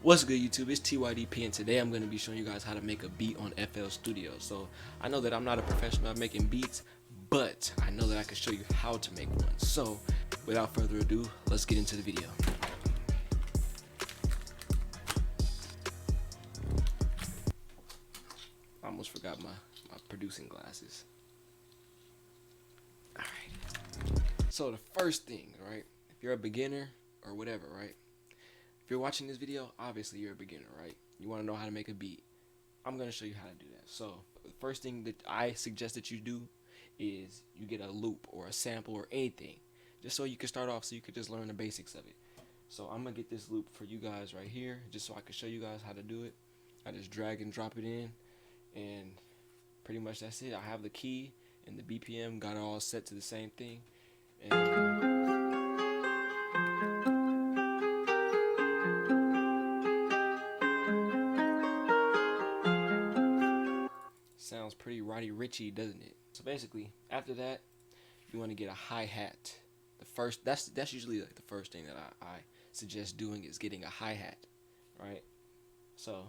What's good, YouTube? It's TYDP, and today I'm going to be showing you guys how to make a beat on FL Studio. So I know that I'm not a professional at making beats, but I know that I can show you how to make one. So without further ado, let's get into the video. I almost forgot my producing glasses. Alright. So the first thing, right? If you're a beginner or whatever, right? If you're watching this video, obviously you're a beginner, right? You want to know how to make a beat. I'm going to show you how to do that. So the first thing that I suggest that you do is you get a loop or a sample or anything, just so you can start off, so you can just learn the basics of it. So I'm going to get this loop for you guys right here, just so I can show you guys how to do it. I just drag and drop it in, and pretty much that's it. I have the key and the BPM, got it all set to the same thing. And sounds pretty Roddy Richie, doesn't it? So basically, after that, you want to get a hi-hat. That's usually like the first thing that I suggest doing, is getting a hi-hat, right? So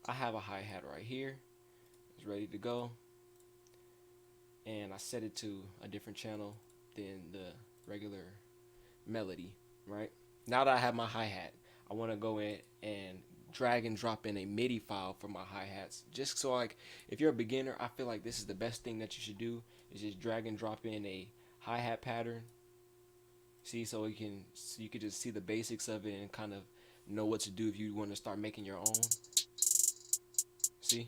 I have a hi-hat right here. It's ready to go, and I set it to a different channel than the regular melody, right? Now that I have my hi-hat, I want to go in and drag and drop in a MIDI file for my hi-hats, just so, like, if you're a beginner, I feel like this is the best thing that you should do, is just drag and drop in a hi-hat pattern. See, so you can just see the basics of it and kind of know what to do if you want to start making your own. See,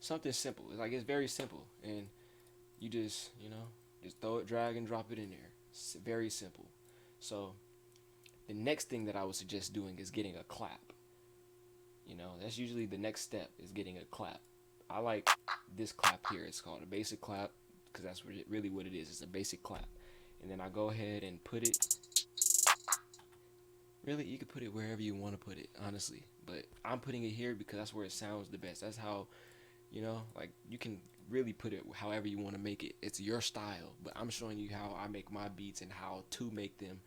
something simple. It's very simple, and you just just throw it, drag and drop it in there. It's very simple. So the next thing that I would suggest doing is getting a clap. That's usually the next step, is getting a clap. I like this clap here. It's called a basic clap, because that's really what it is. It's a basic clap. And then I go ahead and put it, really, you can put it wherever you want to put it, honestly, but I'm putting it here because that's where it sounds the best. That's how, like, you can really put it however you want to make it. It's your style, but I'm showing you how I make my beats and how to make them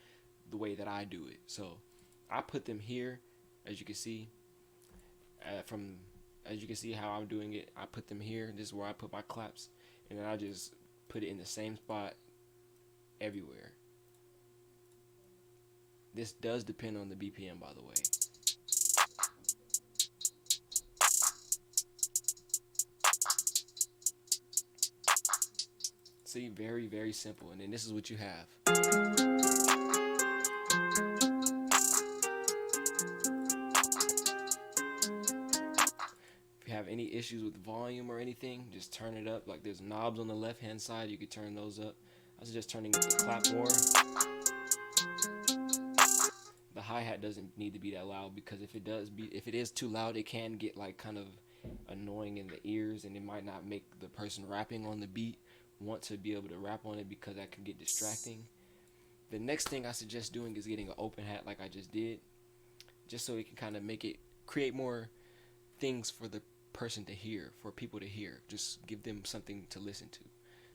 the way that I do it. So I put them here, as you can see. As you can see how I'm doing it, I put them here. This is where I put my claps, and then I just put it in the same spot everywhere. This does depend on the BPM, by the way. See, very, very simple. And then this is what you have. If you have any issues with volume or anything, just turn it up. Like, there's knobs on the left hand side, you can turn those up. I suggest turning up the clap more. The hi-hat doesn't need to be that loud, because if it is too loud, it can get like kind of annoying in the ears, and it might not make the person rapping on the beat want to be able to rap on it, because that can get distracting. The next thing I suggest doing is getting an open hat, like I just did, just so it can kind of create more things for the person to hear, for people to hear. Just give them something to listen to.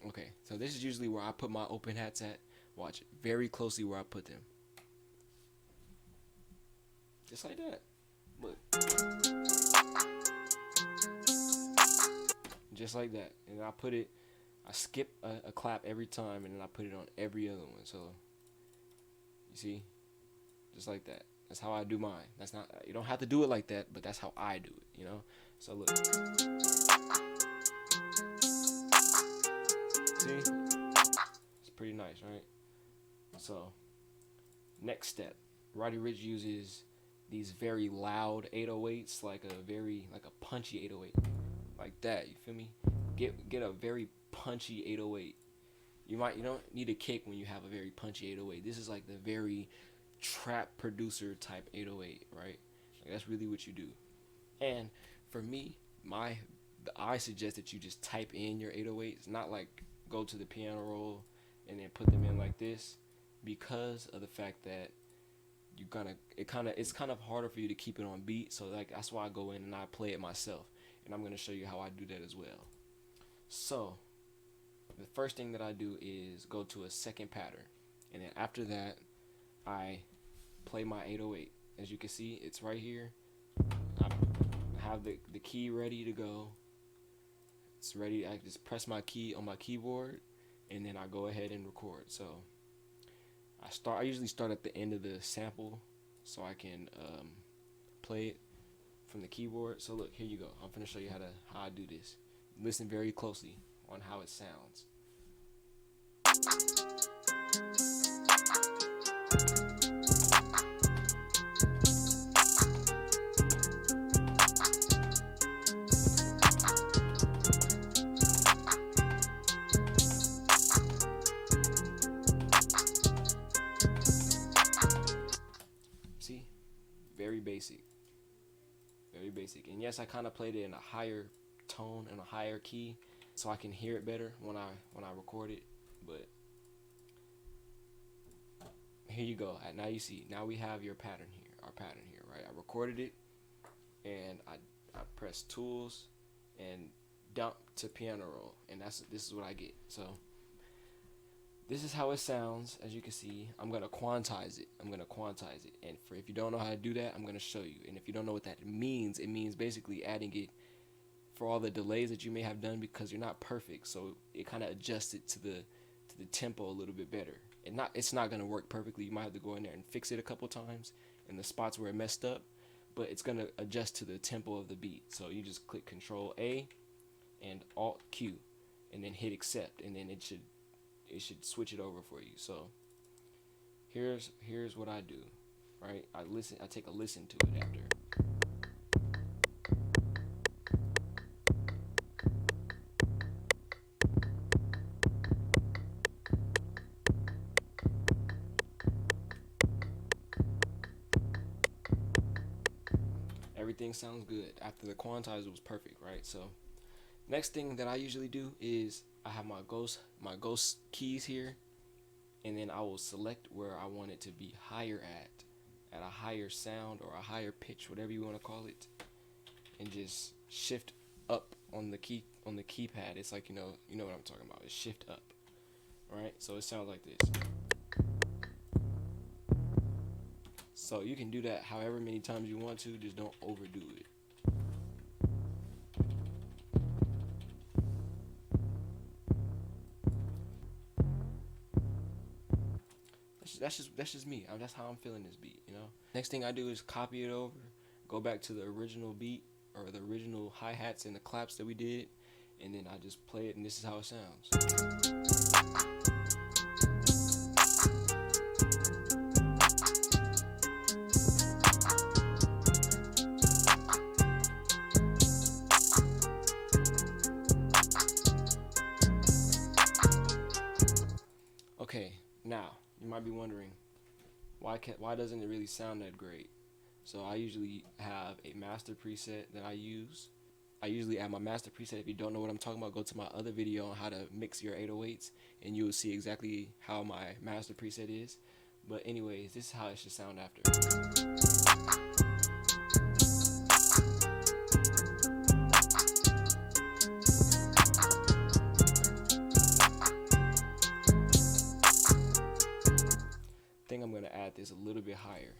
Okay, so this is usually where I put my open hats at. Watch it very closely where I put them. Just like that. Look. Just like that. And I skip a clap every time, and then I put it on every other one. So, you see? Just like that. That's how I do mine. You don't have to do it like that, but that's how I do it, So look. See? It's pretty nice, right? So, next step. Roddy Ricch uses these very loud 808s, like a punchy 808, like that. You feel me? Get a very punchy 808. You don't need a kick when you have a very punchy 808. This is like the very trap producer type 808, right? Like, that's really what you do. And for me, I suggest that you just type in your 808s, not like go to the piano roll and then put them in like this, because of the fact that it's kind of harder for you to keep it on beat. So, like, that's why I go in and I play it myself, and I'm going to show you how I do that as well. So the first thing that I do is go to a second pattern. And then after that, I play my 808. As you can see, it's right here. I have the key ready to go. It's ready. I just press my key on my keyboard, and then I go ahead and record. So I usually start at the end of the sample, so I can play it from the keyboard. So look, here you go. I'm gonna show you how I do this. Listen very closely on how it sounds. See? Very basic. Very basic. And yes, I kind of played it in a higher tone and a higher key so I can hear it better when I record it. But here you go. Now you see. Now we have your pattern here. Our pattern here, right? I recorded it, and I press tools and dump to piano roll, and this is what I get. So this is how it sounds. As you can see, I'm gonna quantize it. And if you don't know how to do that, I'm gonna show you. And if you don't know what that means, it means basically adding it for all the delays that you may have done, because you're not perfect. So it kind of adjusts it to the tempo a little bit better. It's not gonna work perfectly. You might have to go in there and fix it a couple times in the spots where it messed up, but it's gonna adjust to the tempo of the beat. So you just click Control A and Alt Q, and then hit accept, and then it should switch it over for you. So here's what I do, right? I take a listen to it after. Everything sounds good. After the quantizer was perfect, right? So next thing that I usually do is I have my ghost keys here, and then I will select where I want it to be higher at a higher sound or a higher pitch, whatever you want to call it, and just shift up on the keypad. It's like, you know what I'm talking about. It's shift up, right? So it sounds like this. So you can do that however many times you want to, just don't overdo it. That's just me. That's how I'm feeling this beat, Next thing I do is copy it over, go back to the original beat or the original hi-hats and the claps that we did, and then I just play it, and this is how it sounds. Okay, now you might be wondering, why doesn't it really sound that great? So I usually have a master preset that I use. I usually add my master preset. If you don't know what I'm talking about, go to my other video on how to mix your 808s, and you will see exactly how my master preset is. But anyways, this is how it should sound after. I'm going to add this a little bit higher.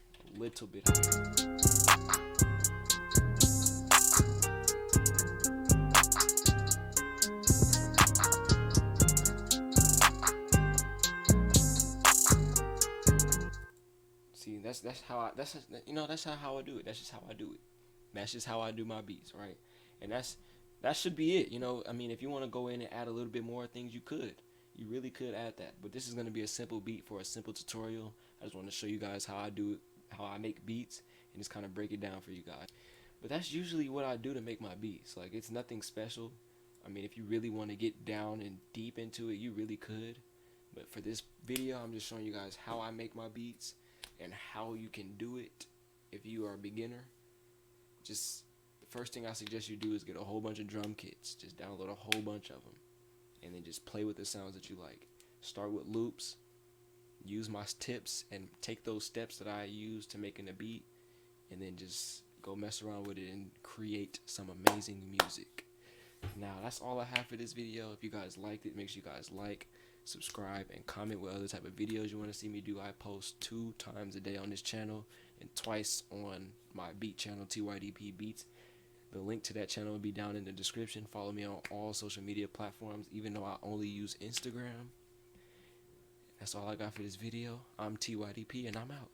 See, that's how I do it. That's just how I do it. That's just how I do my beats, right? And that should be it. I mean, if you want to go in and add a little bit more things, you really could add that. But this is going to be a simple beat for a simple tutorial. I just want to show you guys how I do it, how I make beats, and just kind of break it down for you guys. But that's usually what I do to make my beats. Like, it's nothing special. I mean, if you really want to get down and deep into it, you really could. But for this video, I'm just showing you guys how I make my beats and how you can do it if you are a beginner. Just the first thing I suggest you do is get a whole bunch of drum kits. Just download a whole bunch of them, and then just play with the sounds that you like. Start with loops, use my tips, and take those steps that I use to making a beat, and then just go mess around with it and create some amazing music. Now, that's all I have for this video. If you guys liked it, make sure you guys like, subscribe, and comment what other type of videos you want to see me do. I post 2 times a day on this channel and twice on my beat channel, TYDP Beats. The link to that channel will be down in the description. Follow me on all social media platforms, even though I only use Instagram. That's all I got for this video. I'm TYDP, and I'm out.